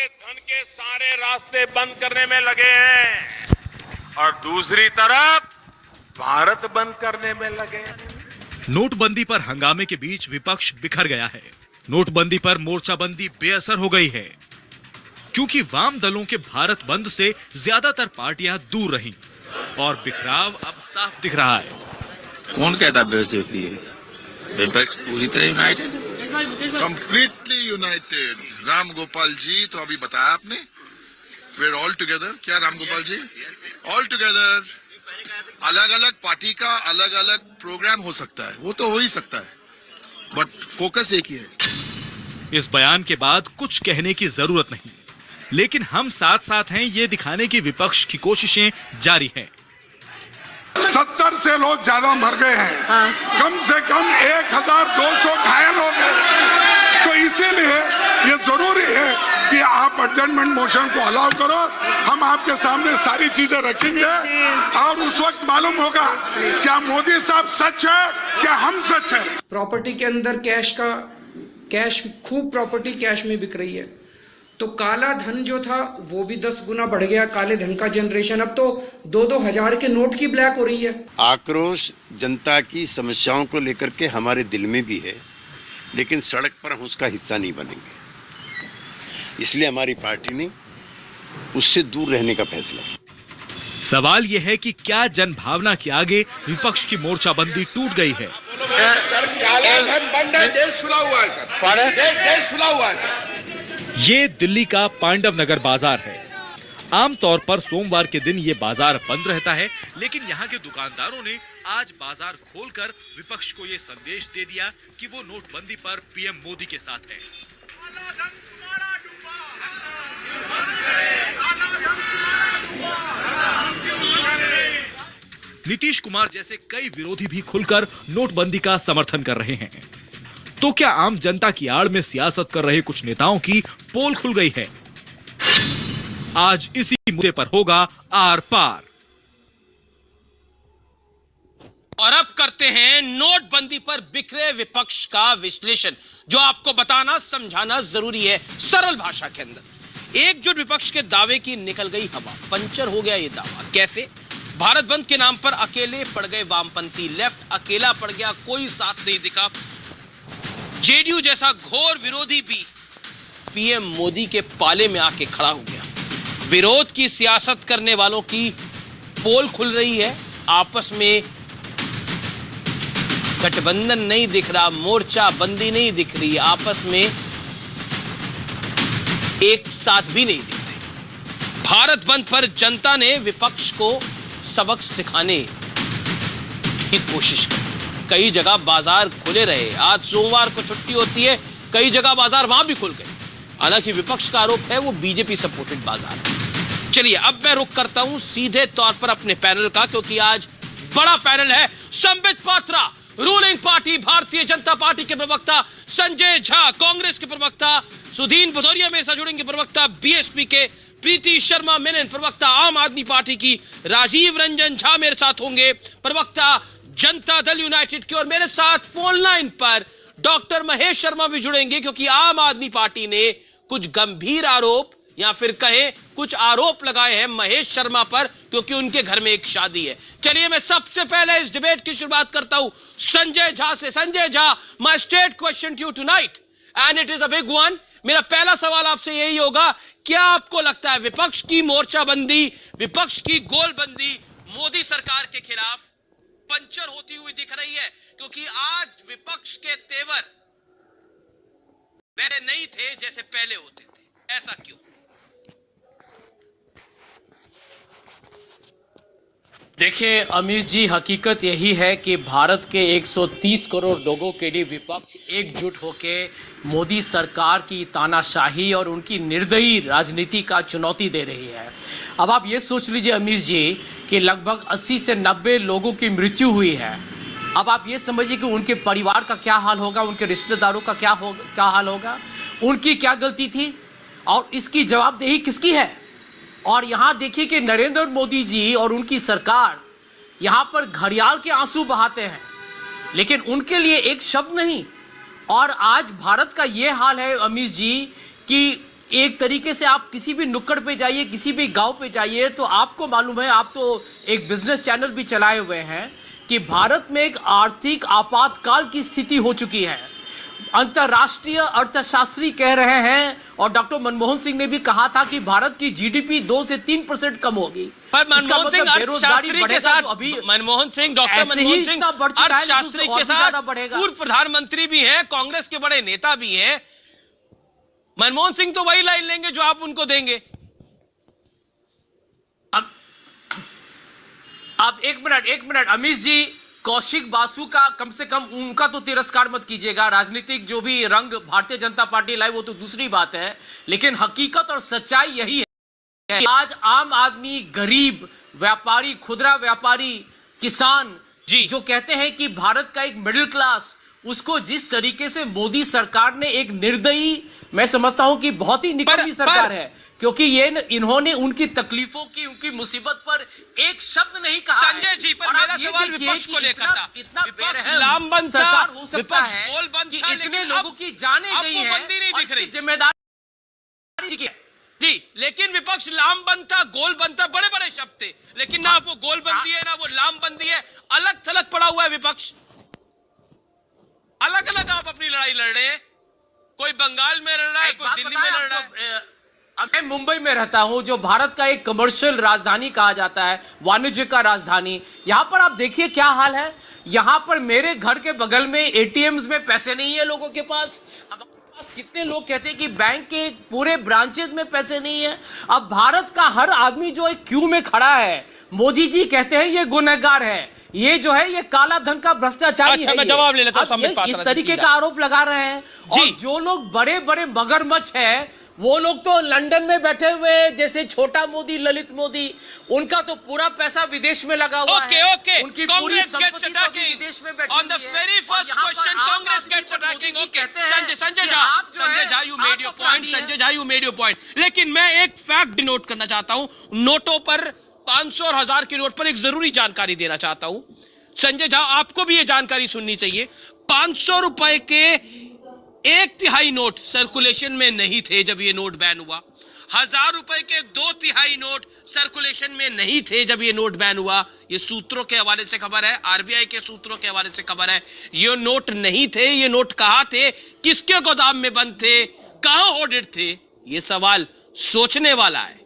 काले धन के सारे रास्ते बंद करने में लगे हैं और दूसरी तरफ भारत बंद करने में लगे हैं। नोटबंदी पर हंगामे के बीच विपक्ष बिखर गया है। नोटबंदी पर मोर्चाबंदी बेअसर हो गई है, क्योंकि वाम दलों के भारत बंद से ज्यादातर पार्टियां दूर रहीं और बिखराव अब साफ दिख रहा है। कौन कहता बेवजह? विपक्ष पूरी तरह united, completely united. Ram Gopal ji तो अभी बताया आपने, we're all together। क्या राम गोपाल जी? All together. अलग अलग पार्टी का अलग अलग प्रोग्राम हो सकता है, वो तो हो ही सकता है, बट फोकस एक ही है। इस बयान के बाद कुछ कहने की जरूरत नहीं, लेकिन हम साथ साथ हैं ये दिखाने की विपक्ष की कोशिशें जारी हैं। 70 से लोग ज्यादा मर गए हैं, कम से कम 1200 घायल हो गए। तो इसीलिए ये जरूरी है कि आप एडजर्नमेंट मोशन को अलाउ करो। हम आपके सामने सारी चीजें रखेंगे और उस वक्त मालूम होगा क्या मोदी साहब सच है, क्या हम सच है। प्रॉपर्टी के अंदर कैश खूब प्रॉपर्टी कैश में बिक रही है, तो काला धन जो था वो भी 10 गुना बढ़ गया। काले धन का जनरेशन अब तो 2-2 हजार के नोट की ब्लैक हो रही है। आक्रोश जनता की समस्याओं को लेकर के हमारे दिल में भी है, लेकिन सड़क पर हम उसका हिस्सा नहीं बनेंगे। इसलिए हमारी पार्टी ने उससे दूर रहने का फैसला किया। सवाल यह है कि क्या जनभावना के आगे विपक्ष की मोर्चाबंदी टूट गई है? काला धन बंद है, देश खुला हुआ है, देश खुला हुआ है। ये दिल्ली का पांडव नगर बाजार है। आमतौर पर सोमवार के दिन ये बाजार बंद रहता है, लेकिन यहाँ के दुकानदारों ने आज बाजार खोलकर विपक्ष को ये संदेश दे दिया कि वो नोटबंदी पर पीएम मोदी के साथ है। नीतीश कुमार जैसे कई विरोधी भी खुलकर नोटबंदी का समर्थन कर रहे हैं। तो क्या आम जनता की आड़ में सियासत कर रहे कुछ नेताओं की पोल खुल गई है? आज इसी मुद्दे पर होगा आर पार। और अब करते हैं नोटबंदी पर बिखरे विपक्ष का विश्लेषण, जो आपको बताना समझाना जरूरी है सरल भाषा के अंदर। एकजुट विपक्ष के दावे की निकल गई हवा, पंचर हो गया ये दावा। कैसे? भारत बंद के नाम पर अकेले पड़ गए वामपंथी, लेफ्ट अकेला पड़ गया, कोई साथ नहीं दिखा। जेडीयू जैसा घोर विरोधी भी पीएम मोदी के पाले में आके खड़ा हो गया। विरोध की सियासत करने वालों की पोल खुल रही है, आपस में गठबंधन नहीं दिख रहा, मोर्चा बंदी नहीं दिख रही, आपस में एक साथ भी नहीं दिख रहे। भारत बंद पर जनता ने विपक्ष को सबक सिखाने की कोशिश की। कई जगह बाजार खुले रहे, आज सोमवार को छुट्टी होती है, कई जगह बाजार वहां भी खुल गए। हालांकि विपक्ष का आरोप है वो बीजेपी सपोर्टेड बाजार है। चलिए अब मैं रुख करता हूं सीधे तौर पर अपने पैनल का, क्योंकि आज बड़ा पैनल है। Sambit Patra, ruling party Bharatiya Janata party के प्रवक्ता, संजय झा कांग्रेस के प्रवक्ता, सुधीन भदौरिया मेरे साथ जुड़ेंगे प्रवक्ता बीएसपी के, प्रीति शर्मा मेनन प्रवक्ता आम आदमी पार्टी की, राजीव रंजन झा मेरे साथ होंगे प्रवक्ता जनता दल यूनाइटेड की, और मेरे साथ फोन लाइन पर डॉक्टर महेश शर्मा भी जुड़ेंगे, क्योंकि आम आदमी पार्टी ने कुछ गंभीर आरोप या फिर कहें कुछ आरोप लगाए हैं महेश शर्मा पर, क्योंकि उनके घर में एक शादी है। चलिए मैं सबसे पहले इस डिबेट की शुरुआत करता हूं संजय झा से। Sanjay Jha, my straight question to you tonight and it is a big one. मेरा पहला सवाल आपसे यही होगा, क्या आपको लगता है विपक्ष की मोर्चाबंदी, विपक्ष की गोलबंदी मोदी सरकार के खिलाफ पंचर होती हुई दिख रही है? क्योंकि आज विपक्ष के तेवर वैसे नहीं थे जैसे पहले होते थे, ऐसा क्यों? देखिए अमीश जी, हकीकत यही है कि भारत के 130 करोड़ लोगों के लिए विपक्ष एकजुट होकर मोदी सरकार की तानाशाही और उनकी निर्दयी राजनीति का चुनौती दे रही है। अब आप ये सोच लीजिए अमीश जी कि लगभग 80 से 90 लोगों की मृत्यु हुई है। अब आप ये समझिए कि उनके परिवार का क्या हाल होगा, उनके रिश्तेदारों का क्या हाल होगा, उनकी क्या गलती थी और इसकी जवाबदेही किसकी है? और यहाँ देखिए कि नरेंद्र मोदी जी और उनकी सरकार यहाँ पर घड़ियाल के आंसू बहाते हैं, लेकिन उनके लिए एक शब्द नहीं। और आज भारत का ये हाल है अमीश जी कि एक तरीके से आप किसी भी नुक्कड़ पे जाइए, किसी भी गांव पे जाइए, तो आपको मालूम है, आप तो एक बिजनेस चैनल भी चलाए हुए हैं, कि भारत में एक आर्थिक आपातकाल की स्थिति हो चुकी है। अंतरराष्ट्रीय अर्थशास्त्री कह रहे हैं और डॉक्टर मनमोहन सिंह ने भी कहा था कि भारत की जीडीपी 2 से 3% कम होगी। पर मनमोहन सिंह अर्थशास्त्री के साथ, अभी मनमोहन सिंह, डॉक्टर मनमोहन सिंह अर्थशास्त्री के साथ पूर्व प्रधानमंत्री भी हैं, कांग्रेस के बड़े नेता भी हैं। मनमोहन सिंह तो वही लाइन लेंगे जो आप उनको देंगे। अब एक मिनट अमीश जी, कौशिक बासु का कम से कम उनका तो तिरस्कार मत कीजिएगा। राजनीतिक जो भी रंग भारतीय जनता पार्टी लाई वो तो दूसरी बात है, लेकिन हकीकत और सच्चाई यही है कि आज आम आदमी, गरीब, व्यापारी, खुदरा व्यापारी, किसान जी जो कहते हैं कि भारत का एक मिडिल क्लास, उसको जिस तरीके से मोदी सरकार ने एक निर्दयी, मैं समझता हूं कि बहुत ही निकम्मी सरकार है, क्योंकि ये इन्होंने उनकी तकलीफों की, उनकी मुसीबत पर एक शब्द नहीं कहा। संजय जी, पर मेरा सवाल विपक्ष को लेकर था। विपक्ष लामबंद था, विपक्ष गोलबंद था, इतने लोगों की जाने गई है, बंदी नहीं दिख रही जिम्मेदारी जी, लेकिन विपक्ष लामबंद था, गोलबंद था, बड़े बड़े शब्द थे, लेकिन ना वो गोलबंदी है ना वो लामबंदी है, अलग थलग पड़ा हुआ है विपक्ष। अलग अलग आप अपनी लड़ाई लड़ रहे हैं, कोई बंगाल में लड़ रहा है, कोई दिल्ली में लड़ रहा है। मैं मुंबई में रहता हूं, जो भारत का एक कमर्शियल राजधानी कहा जाता है, वाणिज्य का राजधानी। यहां पर आप देखिए क्या हाल है। यहां पर मेरे घर के बगल में एटीएम्स में पैसे नहीं है लोगों के पास। कितने लोग कहते हैं कि बैंक के पूरे ब्रांचेस में पैसे नहीं है। अब भारत का हर आदमी जो एक क्यू में खड़ा है, मोदी जी कहते हैं ये गुनहगार है, ये जो है ये काला धन का भ्रष्टाचारी है। मैं जवाब ले लेता हूं। इस तरीके का आरोप लगा रहे हैं। और जो लोग बड़े बड़े मगरमच्छ है, वो लोग तो लंदन में बैठे हुए, जैसे छोटा मोदी, ललित मोदी, उनका तो पूरा पैसा विदेश में लगा हुआ है। ओके, उनकी पूरी संपत्ति तो विदेश में बैठी हुई है। On the very first question, Congress gets attacking. Okay, Sanjay Jha, you made your point. Sanjay Jha, you made your point. लेकिन मैं एक फैक्ट डिनोट करना चाहता हूं। नोटों पर 500 और 1000 के नोट पर एक जरूरी जानकारी देना चाहता हूं। संजय झा, आपको भी ये जानकारी सुननी चाहिए। 500 रुपए के 1/3 नोट सर्कुलेशन में नहीं थे जब ये नोट बैन हुआ। 1000 रुपए के 2/3 नोट सर्कुलेशन में नहीं थे जब ये नोट बैन हुआ। ये सूत्रों के हवाले से खबर है, आरबीआई के सूत्रों के हवाले से खबर है। ये नोट नहीं थे, ये नोट कहां थे, किसके गोदाम में बंद थे, कहां होर्डेड थे, ये सवाल सोचने वाला है।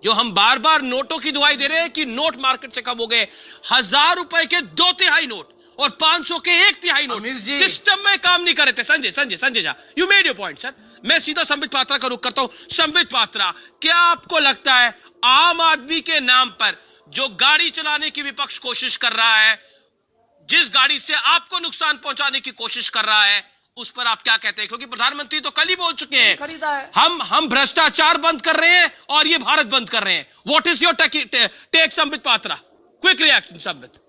जो हम बार बार नोटों की दुहाई दे रहे हैं कि नोट मार्केट से कम हो गए। 1000 रुपए के 2/3 नोट और 500 के 1/3 नोट सिस्टम में काम नहीं कर रहे थे। Sanjay Jha, you made your point sir. मैं सीधा संबित पात्रा का रुख करता हूं। संबित पात्रा, क्या आपको लगता है आम आदमी के नाम पर जो गाड़ी चलाने की विपक्ष कोशिश कर रहा है, जिस गाड़ी से आपको नुकसान पहुंचाने की कोशिश कर रहा है, उस पर आप क्या कहते हैं? क्योंकि प्रधानमंत्री तो कल ही बोल चुके हैं, हम भ्रष्टाचार बंद कर रहे हैं और ये भारत बंद कर रहे हैं। What is your take Sambit Patra? Quick reaction Sambit.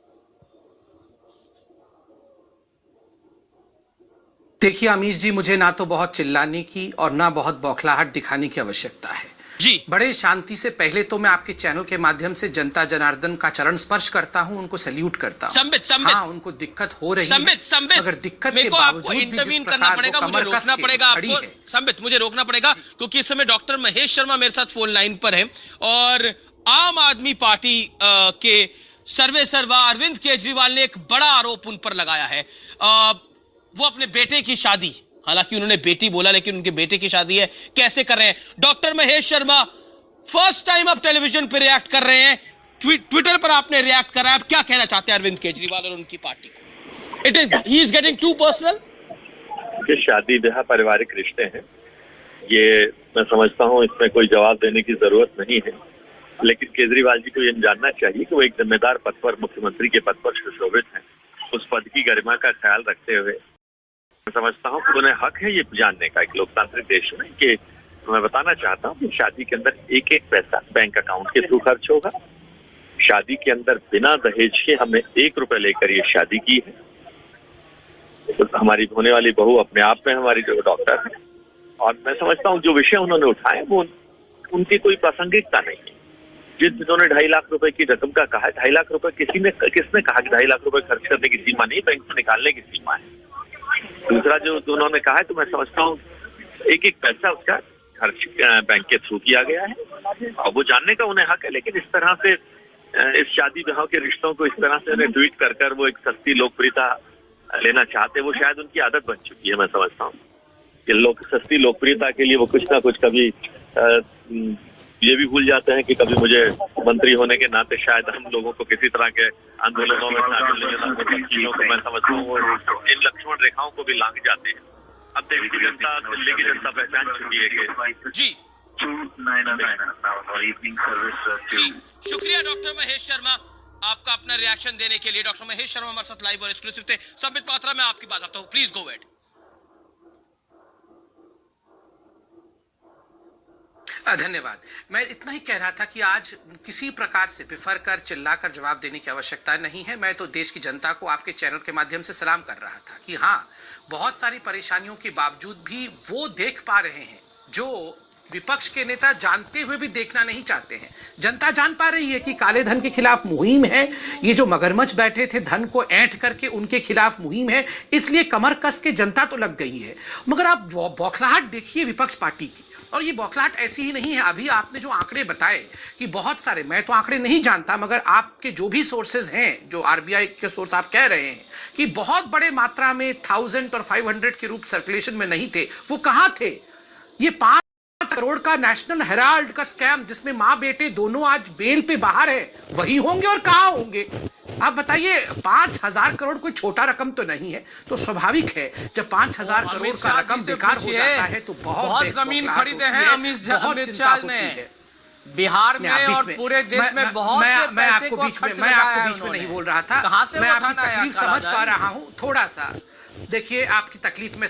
देखिए अमीश जी, मुझे ना तो बहुत चिल्लाने की और ना बहुत बौखलाहट दिखाने की आवश्यकता है जी। बड़े शांति से पहले तो मैं आपके चैनल के माध्यम से जनता जनार्दन का चरण स्पर्श करता हूं, उनको सैल्यूट करता हूं। संबित, हाँ, उनको दिक्कत हो रही है, मगर दिक्कत के बावजूद भी इंटरवीन करना पड़ेगा, मुझे रोकना पड़ेगा आपको। संबित, मुझे रोकना पड़ेगा क्योंकि इस समय डॉक्टर महेश शर्मा मेरे साथ फोन लाइन पर है और आम आदमी पार्टी के सर्वे सर्वा अरविंद केजरीवाल ने एक बड़ा आरोप उन पर लगाया है। वो अपने बेटे की शादी, हालांकि उन्होंने बेटी बोला लेकिन उनके बेटे की शादी है, कैसे कर रहे हैं? Doctor Mahesh Sharma, first time आप टेलीविजन पे रिएक्ट कर रहे हैं, ट्विटर पर आपने रिएक्ट करा है, आप क्या कहना चाहते हैं अरविंद केजरीवाल और उनकी पार्टी को? He is getting too personal. ये शादी ब्याह पारिवारिक रिश्ते हैं, ये मैं समझता हूं इसमें कोई जवाब देने की जरूरत नहीं है। लेकिन केजरीवाल जी को ये जानना चाहिए कि वो एक जिम्मेदार पद पर, मुख्यमंत्री के पद पर सुशोभित हैं। उस पद की गरिमा का ख्याल रखते हुए मैं समझता हूँ कि उन्हें हक है ये जानने का, एक लोकतांत्रिक देश में, कि मैं बताना चाहता हूँ कि शादी के अंदर एक एक पैसा बैंक अकाउंट के थ्रू खर्च होगा। शादी के अंदर बिना दहेज के हमने 1 रुपए लेकर ये शादी की है। तो हमारी होने वाली बहू अपने आप में हमारी जो डॉक्टर है, और मैं समझता हूँ जो विषय उन्होंने उठाए वो उनकी कोई प्रासंगिकता नहीं है। जिन्होंने 2.5 लाख रुपए की रकम का कहा है, 2.5 लाख रुपए किसने कहा कि 2.5 लाख रुपए खर्च करने की सीमा नहीं, बैंक से निकालने की सीमा है। दूसरा जो उन्होंने कहा है, तो मैं समझता हूँ एक एक पैसा उसका खर्च बैंक के थ्रू किया गया है और वो जानने का उन्हें हक है। लेकिन इस तरह से इस शादी ब्याह के रिश्तों को इस तरह से उन्हें ट्वीट कर वो एक सस्ती लोकप्रियता लेना चाहते, वो शायद उनकी आदत बन चुकी है। मैं समझता हूँ कि लोग सस्ती लोकप्रियता के लिए वो कुछ ना कुछ कभी ये भी भूल जाते हैं कि कभी मुझे मंत्री होने के नाते शायद हम लोगों को किसी तरह के आंदोलनों में शामिल नहीं होना, सब चीजों को मैं समझता हूँ इन लक्ष्मण रेखाओं को भी लांघ जाते हैं। अब दिल्ली की जनता पहचान चुकी है कि जी जी शुक्रिया डॉक्टर महेश शर्मा आपका अपना रिएक्शन देने के लिए। डॉक्टर महेश शर्मा हमारे साथ लाइव और एक्सक्लूसिव थे। संबित पात्रा, मैं आपकी बात आता हूँ, प्लीज गो अहेड। धन्यवाद। मैं इतना ही कह रहा था कि आज किसी प्रकार से बिफर कर चिल्लाकर जवाब देने की आवश्यकता नहीं है। मैं तो देश की जनता को आपके चैनल के माध्यम से सलाम कर रहा था कि हाँ, बहुत सारी परेशानियों के बावजूद भी वो देख पा रहे हैं जो विपक्ष के नेता जानते हुए भी देखना नहीं चाहते हैं। जनता जान पा रही है कि काले धन के खिलाफ मुहिम है, ये जो मगरमच्छ बैठे थे धन को ऐंठ करके उनके खिलाफ मुहिम है, इसलिए कमर कस के जनता तो लग गई है। मगर आप बौखलाहट देखिए विपक्ष पार्टी की, और ये बौखलाहट ऐसी ही नहीं है। अभी आपने जो आंकड़े बताए कि बहुत सारे, मैं तो आंकड़े नहीं जानता, मगर आपके जो भी सोर्सेज हैं, जो आरबीआई के सोर्स आप कह रहे हैं कि बहुत बड़े मात्रा में 1000 और 500 के रूप सर्कुलेशन में नहीं थे, वो कहां थे? ये 5 करोड़ का नेशनल हेराल्ड का स्कैम जिसमें मां बेटे दोनों आज बेल पे बाहर है, वही होंगे और कहां होंगे? आप बताइए, 5000 करोड़ कोई छोटा रकम तो नहीं है। तो स्वाभाविक है जब 5000 करोड़ का रकम बेकार हो जाता है तो बहुत जमीन खरीदे हैं अमित शाह ने बिहार में और पूरे देश में। बहुत मैं आपको बीच में नहीं बोल रहा था, मैं आपकी तकलीफ समझ पा रहा हूं। थोड़ा सा देखिए, आपकी तकलीफ में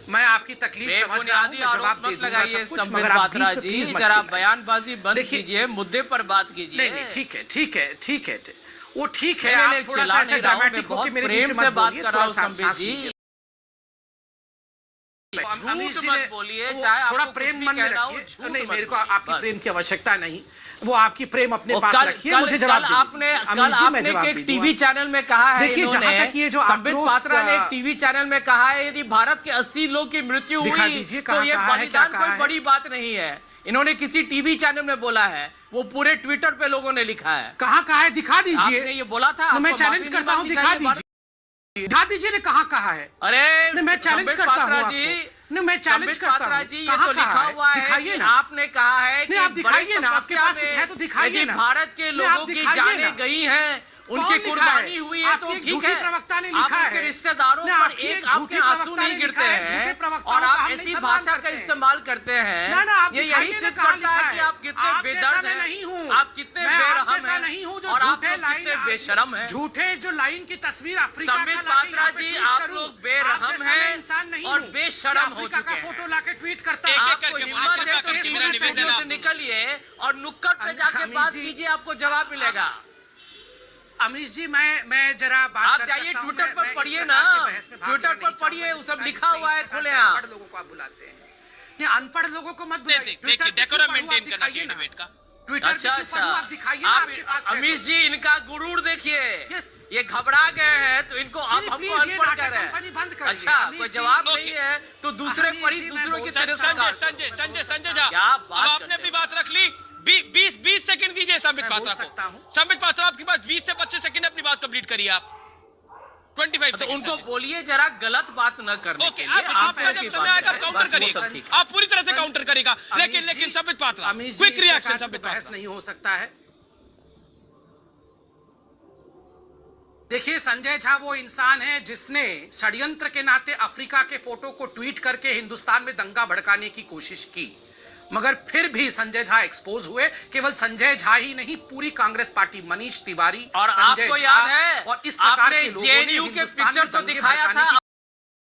मैं आपकी तकलीफ समझ रहा हूं, जवाब दे दूंगा सब कुछ, मगर आप प्लीज जरा बयानबाजी बंद कीजिए, मुद्दे पर बात कीजिए। नहीं, ठीक है वो ठीक है। आप थोड़ा सा ऐसे ड्रामेटिक होके मेरे बीच में बात कर रहा हूं संबित जी। अमीश जी मत बोलिए, चाहे थोड़ा प्रेम मन में रखिए। नहीं, मेरे को आपकी प्रेम की आवश्यकता नहीं, वो आपकी प्रेम अपने पास रखिए। मुझे जवाब आपने एक टीवी चैनल में कहा है, देखिए जहां तक ये जो संबित पात्रा ने एक टीवी चैनल में कहा है यदि भारत के 80 लोग की मृत्यु हुई तो ये बलिदान कोई बड़ी बात नहीं है। इन्होंने किसी टीवी चैनल में बोला है, वो पूरे ट्विटर पे लोगों ने लिखा है। कहाँ कहा है? दिखा दीजिए। आपने ये बोला था, मैं चैलेंज करता हूँ, दिखा दीजिए ने कहाँ कहा है? अरे मैं चैलेंज करता हूँ नहीं, मैं चैलेंज करता हूँ, कहाँ लिखा हुआ है? दिखाइए ना। आपने कहा है कि आप दिखाइए ना, आपके पास कुछ है तो दिखाइए ना। भारत के लोगों की जानें गई हैं, उनकी कुर्बानी हुई है, तो ठीक है। प्रवक्ता ने लिखा है, रिश्तेदारों पर एक आपके आंसू नहीं गिरते हैं और आप ऐसी भाषा का इस्तेमाल करते हैं। ये यही सिद्ध करता है कि आप कितने बेदर्द हैं, आप कितने बेरहम हैं और आप कितने बेशरम हैं। झूठे जो लाइन की तस्वीर अफ्रीका का संबित पात्रा जी, आप लोग बेरहम हैं और बेशरम हो चुके हैं। फोटो लाके ट्वीट करता है। आपको हिम्मत है तो टीवी स्टूडियो से निकलिए और नुक्कड़ पे जाके बात कीजिए, आपको जवाब मिलेगा। अमीश जी, मैं जरा बात आप जाइए ट्विटर पर पढ़िए ना, ट्विटर पर पढ़िए, वो सब लिखा हुआ है खुलेआम। अनपढ़ लोगों को आप बुलाते हैं, ये अनपढ़ लोगों को मत बुलाइए। देखिए डेकोरम मेंटेन करना चाहिए डिबेट का। ट्विटर आप दिखाइए ना, आपके पास अमीश जी इनका गुरूर देखिए, ये घबरा गए हैं तो इनको आप हमको अनपढ़ कह रहे हैं। अच्छा, कोई जवाब नहीं है तो दूसरे पढ़ी दूसरों की तरह। संजय झा, अब आपने अपनी बात रख ली, 20 सेकंड दीजिए संबित पात्रा को। संबित पात्रा, आपके पास 20 से 25 सेकंड अपनी बात कंप्लीट करिए आप। 25 तो उनको बोलिए जरा गलत बात न करने के लिए। आपका जब समय आएगा आप काउंटर करिएगा, आप पूरी तरह से काउंटर करेगा। लेकिन संबित पात्रा, क्विक रिएक्शन संबित पात्रा। नहीं हो सकता है। देखिए, संजय झा वो इंसान है जिसने षड्यंत्र के नाते अफ्रीका के फोटो को ट्वीट करके हिंदुस्तान में दंगा भड़काने की कोशिश की, मगर फिर भी संजय झा एक्सपोज हुए। केवल संजय झा ही नहीं, पूरी कांग्रेस पार्टी, मनीष तिवारी और आपको याद है और इस प्रकार के लोगों ने जेएनयू के पिक्चर तो दिखाया था,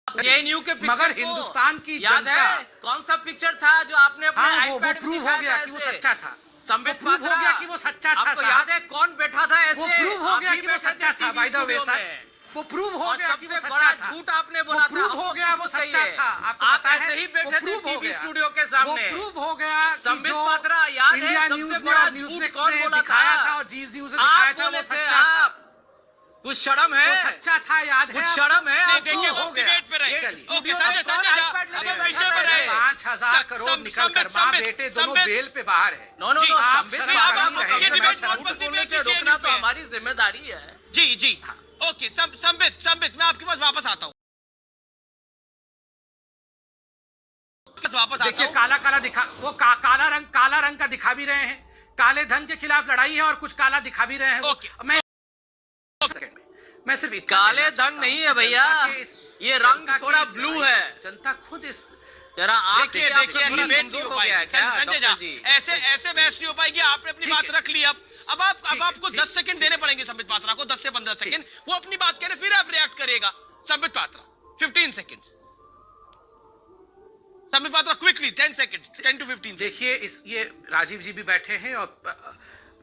जेएनयू के पिक्चर, मगर हिंदुस्तान की याद है कौन सा पिक्चर था जो आपने अपने आईपैड में प्रूव हो गया कि वो सच्चा था। संबित प्रूव हो गया कि वो सच्चा था। आपको याद है कौन बैठा था ऐसे? वो प्रूव हो गया कि वो सच्चा था। बाय द वे सर, वो प्रूव हो गया कि वो सच्चा था। झूठ आपने बोला था, प्रूव हो गया वो सच्चा था। आप ऐसे ही बैठे थे टीवी स्टूडियो के सामने। प्रूव हो गया संबित पात्रा, याद है इंडिया न्यूज ने और न्यूज नेक्स्ट ने दिखाया था और जी न्यूज ने दिखाया था, वो सच्चा था। कुछ शर्म है, वो सच्चा था, याद है? कुछ शर्म है। नहीं, देखिए हो गया। डिबेट पे रहे। चलिए। ओके विषय पे रहे। 5,000 करोड़ निकल कर माँ बेटे दोनों बेल पे बाहर है। नो नो नो, आप संबित सरकार आप नहीं रहेंगे, ये मैं डिबेट सलाम नोटबंदी करूंगा। पे रोकना तो हमारी जिम्मेदारी है। जी जी ओके संबित मैं आपके पास वापस आता हूँ। देखिए काला काला दिखा, वो काला रंग का दिखा भी रहे हैं, काले धन के खिलाफ लड़ाई है और कुछ काला दिखा भी रहे हैं। मैं सिर्फ काले धन नहीं है भैया, ये रंग थोड़ा ब्लू है। जनता खुद इस जरा देखिए डिबेट नहीं हो गया क्या संजय जी? ऐसे बहस नहीं हो पाएगी। आपने अपनी बात रख ली। अब आपको 10 सेकंड देने पड़ेंगे संबित पात्रा को, 10 से 15 सेकंड। वो अपनी बात कह रहे, फिर आप रिएक्ट करेगा। Sambit Patra 15 second. Sambit Patra quickly 10 second, 10 to 15। देखिए ये राजीव जी भी बैठे हैं और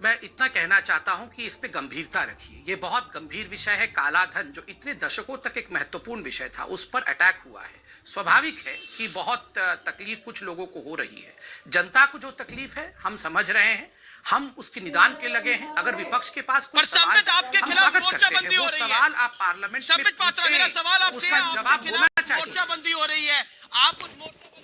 मैं इतना कहना चाहता हूं कि इस पे गंभीरता रखिए। ये बहुत गंभीर विषय है। काला धन जो इतने दशकों तक एक महत्वपूर्ण विषय था, उस पर अटैक हुआ है। स्वाभाविक है कि बहुत तकलीफ कुछ लोगों को हो रही है। जनता को जो तकलीफ है हम समझ रहे हैं, हम उसके निदान के लगे हैं। अगर विपक्ष के पास कोई सवाल आपके खिलाफ मोर्चाबंदी हो रही है, सवाल आप पार्लियामेंट में पात्रा मेरा सवाल आपसे उसका जवाब होना चाहिए। मोर्चाबंदी हो रही है, आप उस मोर्चाबंदी